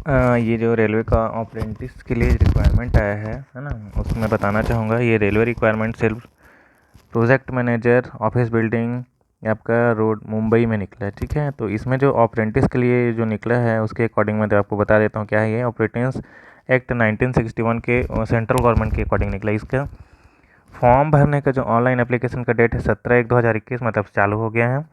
ये जो रेलवे का अप्रेंटिस के लिए रिक्वायरमेंट आया है ना, उसमें बताना चाहूँगा। ये रेलवे रिक्वायरमेंट सिर्फ प्रोजेक्ट मैनेजर ऑफिस बिल्डिंग ये आपका रोड मुंबई में निकला है, ठीक है। तो इसमें जो अप्रेंटिस के लिए जो निकला है उसके अकॉर्डिंग मैं तो आपको बता देता हूँ क्या है ये। अप्रेंटिस एक्ट 1961 के सेंट्रल गवर्नमेंट के अकॉर्डिंग निकला। इसका फॉर्म भरने का जो ऑनलाइन एप्लीकेशन का डेट है 17/1/2021 मतलब चालू हो गया है,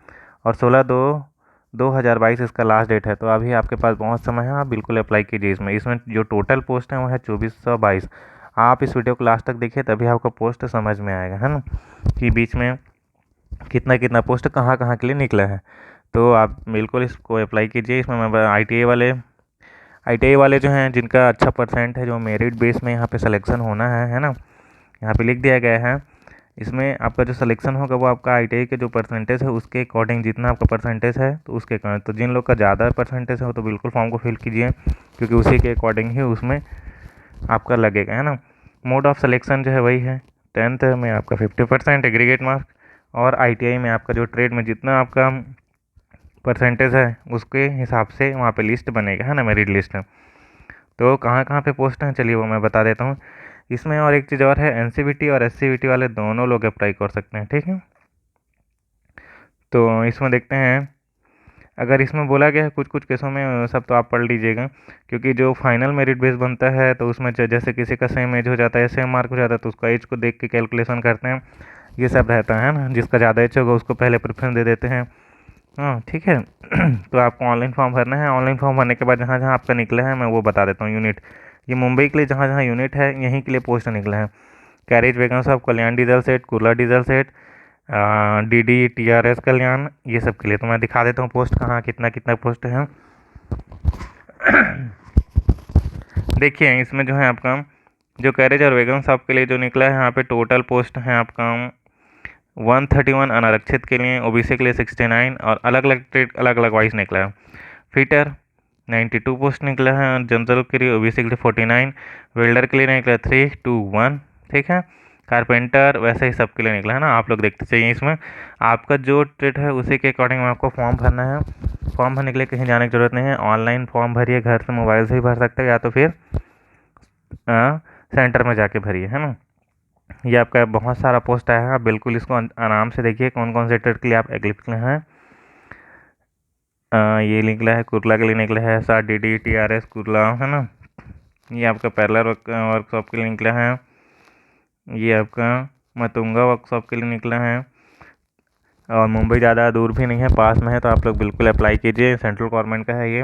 और 16/2/2022 इसका लास्ट डेट है। तो अभी आपके पास बहुत समय है, आप बिल्कुल अप्लाई कीजिए। इसमें जो टोटल पोस्ट है वो है 2422। आप इस वीडियो को लास्ट तक देखिए तभी आपको पोस्ट समझ में आएगा, है ना, कि बीच में कितना कितना पोस्ट कहाँ कहाँ के लिए निकला है। तो आप बिल्कुल इसको अप्लाई कीजिए। इसमें मैं आई टी आई वाले जो हैं जिनका अच्छा परसेंट है, जो मेरिट बेस में यहाँ पे सिलेक्शन होना है ना, यहाँ पे लिख दिया गया है। इसमें आपका जो सिलेक्शन होगा वो आपका आईटीआई के जो परसेंटेज है उसके अकॉर्डिंग, जितना आपका परसेंटेज है तो उसके अकॉर्डिंग। तो जिन लोग का ज़्यादा परसेंटेज है तो बिल्कुल फॉर्म को फिल कीजिए, क्योंकि उसी के अकॉर्डिंग ही उसमें आपका लगेगा, है ना। मोड ऑफ सिलेक्शन जो है वही है, 10th में आपका 50% एग्रीगेट मार्क्स, और आईटीआई में आपका जो ट्रेड में जितना आपका परसेंटेज है उसके हिसाब से वहाँ पे लिस्ट बनेगा, है ना, मेरिट लिस्ट है। तो कहाँ कहाँ पे पोस्ट हैं चलिए वो मैं बता देता हूँ। इसमें और एक चीज़ और है, एनसीवीटी और एससीवीटी वाले दोनों लोग अप्लाई कर सकते हैं, ठीक है। तो इसमें देखते हैं, अगर इसमें बोला गया है कुछ कुछ केसों में सब तो आप पढ़ लीजिएगा, क्योंकि जो फाइनल मेरिट बेस बनता है तो उसमें जैसे किसी का सेम एज हो जाता है, सेम मार्क हो जाता है, तो उसका एज को देख के कैलकुलेशन करते हैं, ये सब रहता है ना। जिसका ज़्यादा एज होगा उसको पहले प्रेफरेंस दे देते हैं, हाँ ठीक है। तो आपको ऑनलाइन फॉर्म भरना है। ऑनलाइन फॉर्म भरने के बाद जहाँ जहाँ आपका निकला है मैं वो बता देता हूँ यूनिट। ये मुंबई के लिए जहाँ जहाँ यूनिट है यहीं के लिए पोस्ट निकला है। Carriage wagon of Kalyan diesel set, Kurla diesel set, DD TRS Kalyan, ये सब के लिए। तो मैं दिखा देता हूँ पोस्ट कहाँ कितना कितना पोस्ट है। देखिए इसमें जो है आपका जो कैरेज और वैगन ऑफ के लिए जो निकला है, यहाँ पे टोटल पोस्ट है आपका 131 अनारक्षित के लिए, ओबीसी के लिए 69, और अलग अलग ट्रेड अलग अलग वाइज निकला है। फिटर 92 पोस्ट निकला है, और जनरल के लिए ओबीसी के लिए 49, वेल्डर के लिए निकला 321, ठीक है। कारपेंटर वैसे ही सब के लिए निकला है ना, आप लोग देखते चाहिए। इसमें आपका जो ट्रेड है उसी के अकॉर्डिंग आपको फॉर्म भरना है। फॉर्म भरने के लिए कहीं जाने की जरूरत नहीं है, ऑनलाइन फॉर्म भरिए, घर से मोबाइल से ही भर सकते हो, या तो फिर सेंटर में जाके भरिए, है ना। ये आपका बहुत सारा पोस्ट आया है, आप बिल्कुल इसको आराम से देखिए कौन कौन से ट्रेड के लिए आप एग्लिप्ट हैं। ये निकला है कुर्ला के लिए, निकला है SRDD TRS कुर्ला, है ना। ये आपका पैरेलल वर्कशॉप के लिए निकला है। ये आपका मतुंगा वर्कशॉप के लिए निकला है, और मुंबई ज़्यादा दूर भी नहीं है, पास में है, तो आप लोग बिल्कुल अप्लाई कीजिए, सेंट्रल गवर्नमेंट का है ये,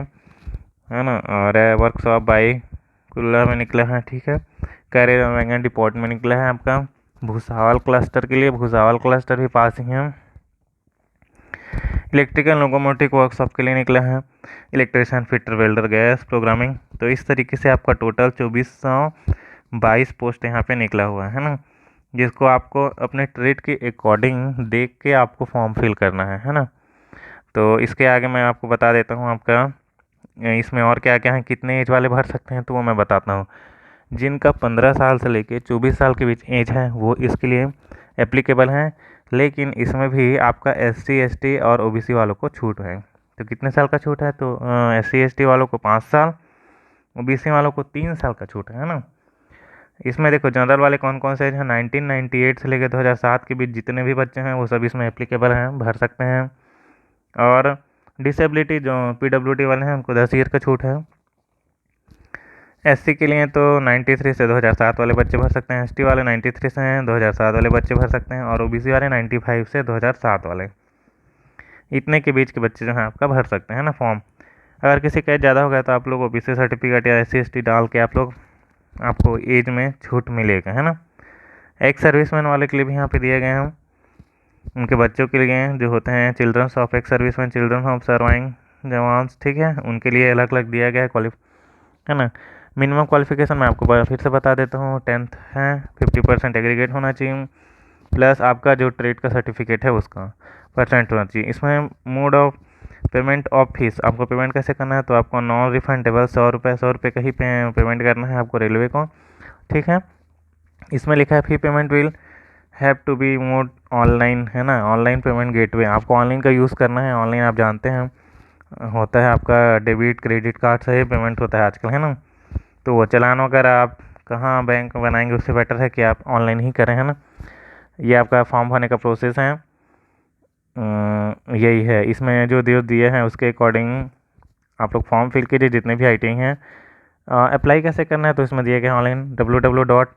है ना। और वर्कशॉप बाई कुर्ला में निकला है, ठीक है। कैरियर वैगन डिपोर्ट में निकला है आपका। भूसावल क्लस्टर के लिए, भूसावल क्लस्टर भी पास ही है। इलेक्ट्रिकल लोकोमोटिव वर्कशॉप के लिए निकला है। Electrician, fitter, welder, gas programming. तो इस तरीके से आपका टोटल 2422 पोस्ट यहाँ पे निकला हुआ है ना, जिसको आपको अपने ट्रेड के अकॉर्डिंग देख के आपको फॉर्म फिल करना है ना। तो इसके आगे मैं आपको बता देता हूँ आपका इसमें और क्या क्या है, कितने एज वाले भर सकते हैं, तो वो मैं बताता हूँ। जिनका 15 साल से लेके 24 साल के बीच एज है वो इसके लिए एप्लीकेबल हैं, लेकिन इसमें भी आपका SC ST और OBC वालों को छूट है। तो कितने साल का छूट है, तो SC ST वालों को 5 साल, OBC वालों को 3 साल का छूट है ना। इसमें देखो जनरल वाले कौन कौन से हैं, 1998 से लेकर 2007 के बीच जितने भी बच्चे हैं वो सब इसमें एप्लीकेबल हैं, भर सकते हैं। और डिसेबिलिटी जो PWD वाले हैं उनको 10 ईयर का छूट है। SC के लिए तो 93 से 2007 वाले बच्चे भर सकते हैं, ST वाले 93 से हैं, 2007 वाले बच्चे भर सकते हैं, और OBC वाले 95 से 2007 वाले, इतने के बीच के बच्चे जो हैं आपका भर सकते हैं ना फॉर्म। अगर किसी का एज ज़्यादा हो गया तो आप लोग OBC सर्टिफिकेट या SC ST डाल के आप लोग आपको एज में छूट मिलेगा, है ना। एक्स सर्विसमैन वाले के लिए भी यहाँ पे दिए गए हैं, उनके बच्चों के लिए जो होते हैं childrens of ex serviceman, children of serving jawans, ठीक है, उनके लिए अलग अलग दिया गया है है ना। मिनिमम क्वालिफिकेशन मैं आपको फिर से बता देता हूँ, 10th है, 50% एग्रीगेट होना चाहिए, प्लस आपका जो ट्रेड का सर्टिफिकेट है उसका परसेंट होना चाहिए। इसमें mode of payment of fees, आपको पेमेंट कैसे करना है, तो आपको नॉन रिफंडेबल 100 रुपये का ही पेमेंट करना है आपको रेलवे को, ठीक है। इसमें लिखा है fee payment will have to be made online, है ना, ऑनलाइन पेमेंट गेटवे, आपको ऑनलाइन का यूज़ करना है। ऑनलाइन आप जानते हैं होता है आपका डेबिट क्रेडिट कार्ड से ही पेमेंट होता है आजकल, है ना। तो वो चालान वगैरह आप कहाँ बैंक में बनाएंगे, उससे बेटर है कि आप ऑनलाइन ही करें, है ना। ये आपका फॉर्म भरने का प्रोसेस है। यही है, इसमें जो दिए हैं उसके अकॉर्डिंग आप लोग फॉर्म फिल कीजिए, जितने भी आईटी हैं। अप्लाई कैसे करना है तो इसमें दिए गए ऑनलाइन www.rrccr.com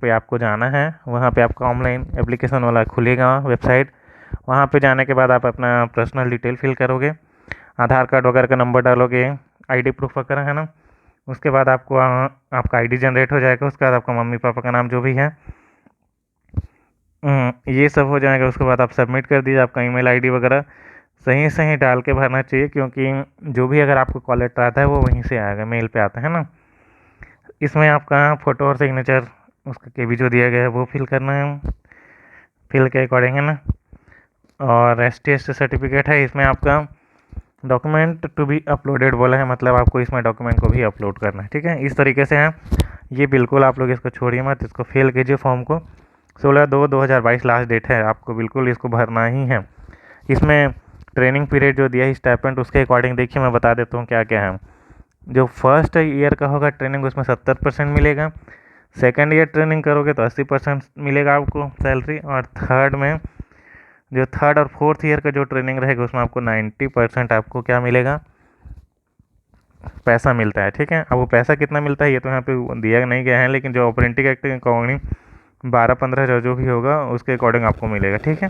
पे आपको जाना है। वहाँ पे आपका ऑनलाइन एप्लीकेशन वाला खुलेगा वेबसाइट। वहाँ पे जाने के बाद आप अपना पर्सनल डिटेल फिल करोगे, आधार कार्ड वगैरह का नंबर डालोगे, आईडी प्रूफ वगैरह, है ना। उसके बाद आपको आपका आईडी जनरेट हो जाएगा। उसके बाद आपका मम्मी पापा का नाम जो भी है, ये सब हो जाएगा। उसके बाद आप सबमिट कर दीजिए। आपका ईमेल आईडी वगैरह सही सही डाल के भरना चाहिए, क्योंकि जो भी अगर आपको कॉल लेटर आता है वो वहीं से आएगा, मेल पे आता है ना। इसमें आपका फ़ोटो और सिग्नेचर उसका के भी जो दिया गया है वो फिल करना है, फिल के अकॉर्डिंग, है ना। और एस टी सर्टिफिकेट है। इसमें आपका डॉक्यूमेंट टू बी अपलोडेड बोला है, मतलब आपको इसमें डॉक्यूमेंट को भी अपलोड करना है, ठीक है। इस तरीके से है ये। बिल्कुल आप लोग इसको छोड़िए मत, इसको फिल कीजिए फॉर्म को। 16/2/2022 लास्ट डेट है, आपको बिल्कुल इसको भरना ही है। इसमें ट्रेनिंग पीरियड जो दिया है स्टाइपेंड, उसके अकॉर्डिंग देखिए मैं बता देता हूँ क्या क्या है। जो फर्स्ट ईयर का होगा ट्रेनिंग उसमें 70% मिलेगा। सेकेंड ईयर ट्रेनिंग करोगे तो 80% मिलेगा आपको सैलरी। और थर्ड में जो थर्ड और फोर्थ ईयर का जो ट्रेनिंग रहेगा उसमें आपको 90% आपको क्या मिलेगा, पैसा मिलता है, ठीक है। अब वो पैसा कितना मिलता है ये तो यहाँ पे दिया नहीं गया है, लेकिन जो ऑपरेटिंग एक्ट के अकॉर्डिंग 12-15 जो भी होगा उसके अकॉर्डिंग आपको मिलेगा, ठीक है।